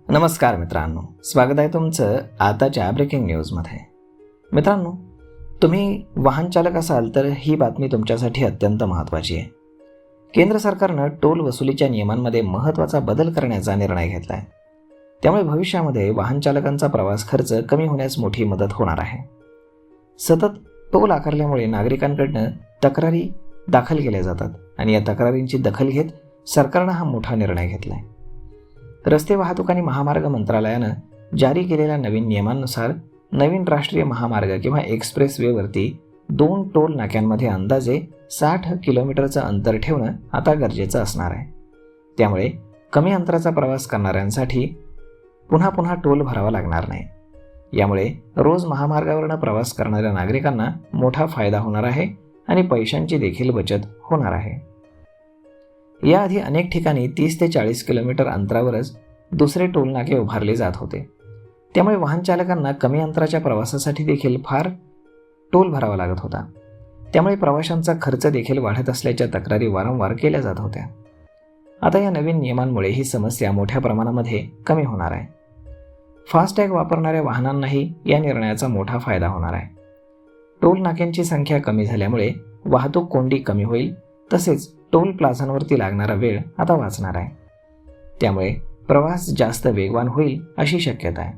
नमस्कार मित्रांनो, स्वागत आहे तुमचं आताच्या ब्रेकिंग न्यूजमध्ये. मित्रांनो, तुम्ही वाहन चालक असाल तर ही बातमी तुमच्यासाठी अत्यंत महत्त्वाची आहे. केंद्र सरकारनं टोल वसुलीच्या नियमांमध्ये महत्त्वाचा बदल करण्याचा निर्णय घेतला आहे. त्यामुळे भविष्यामध्ये वाहन चालकांचा प्रवास खर्च कमी होण्यास मोठी मदत होणार आहे. सतत टोल आकारल्यामुळे नागरिकांकडनं तक्रारी दाखल केल्या जातात आणि या तक्रारींची दखल घेत सरकारनं हा मोठा निर्णय घेतला आहे. रस्ते वाहतूक आणि महामार्ग मंत्रालयानं जारी केलेल्या नवीन नियमांनुसार नवीन राष्ट्रीय महामार्ग किंवा एक्सप्रेस वेवरती 2 टोल नाक्यांमध्ये अंदाजे 60 किलोमीटरचं अंतर ठेवणं आता गरजेचं असणार आहे. त्यामुळे कमी अंतराचा प्रवास करणाऱ्यांसाठी पुन्हा पुन्हा टोल भरावा लागणार नाही. यामुळे रोज महामार्गावरनं प्रवास करणाऱ्या नागरिकांना मोठा फायदा होणार आहे आणि पैशांची देखील बचत होणार आहे. याआधी अनेक ठिकाणी 30 ते 40 किलोमीटर अंतरावरच दुसरे टोल नाके उभारले जात होते. त्यामुळे वाहन चालकांना कमी अंतराच्या प्रवासासाठी देखील फार टोल भरावा लागत होता. त्यामुळे प्रवाशांचा खर्च देखील वाढत असल्याच्या तक्रारी वारंवार केल्या जात होत्या. आता या नवीन नियमांमुळे ही समस्या मोठ्या प्रमाणामध्ये कमी होणार आहे. फास्टॅग वापरणाऱ्या वाहनांनाही या निर्णयाचा मोठा फायदा होणार आहे. टोल नाक्यांची संख्या कमी झाल्यामुळे वाहतूक कोंडी कमी होईल, तसेच टोल प्लाझांवरती लागणारा वेळ आता वाचणार आहे. त्यामुळे प्रवास जास्त वेगवान होईल अशी शक्यता आहे.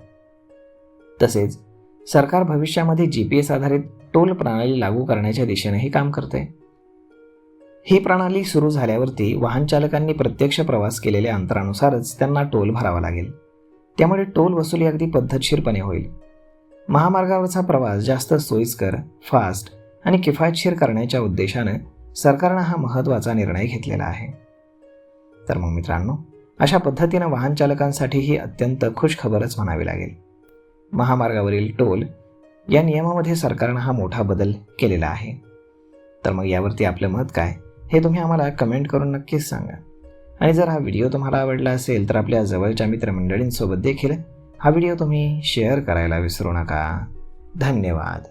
तसेच सरकार भविष्यामध्ये GPS आधारित टोल प्रणाली लागू करण्याच्या दिशेनेही काम करते. ही प्रणाली सुरू झाल्यावरती वाहन चालकांनी प्रत्यक्ष प्रवास केलेल्या अंतरानुसारच त्यांना टोल भरावा लागेल. त्यामुळे टोल वसुली अगदी पद्धतशीरपणे होईल. महामार्गावरचा प्रवास जास्त सोयीस्कर, फास्ट आणि किफायतशीर करण्याच्या उद्देशानं सरकारनं हा महत्त्वाचा निर्णय घेतलेला आहे. तर मग मित्रांनो, अशा पद्धतीनं वाहन चालकांसाठी ही अत्यंत खुश खबरच म्हणावी लागेल. महामार्गावरील टोल या नियमामध्ये सरकारनं हा मोठा बदल केलेला आहे. तर मग यावरती आपलं मत काय हे तुम्ही आम्हाला कमेंट करून नक्कीच सांगा. आणि जर हा व्हिडिओ तुम्हाला आवडला असेल तर आपल्या जवळच्या मित्रमंडळींसोबत देखील हा व्हिडिओ तुम्ही शेअर करायला विसरू नका. धन्यवाद.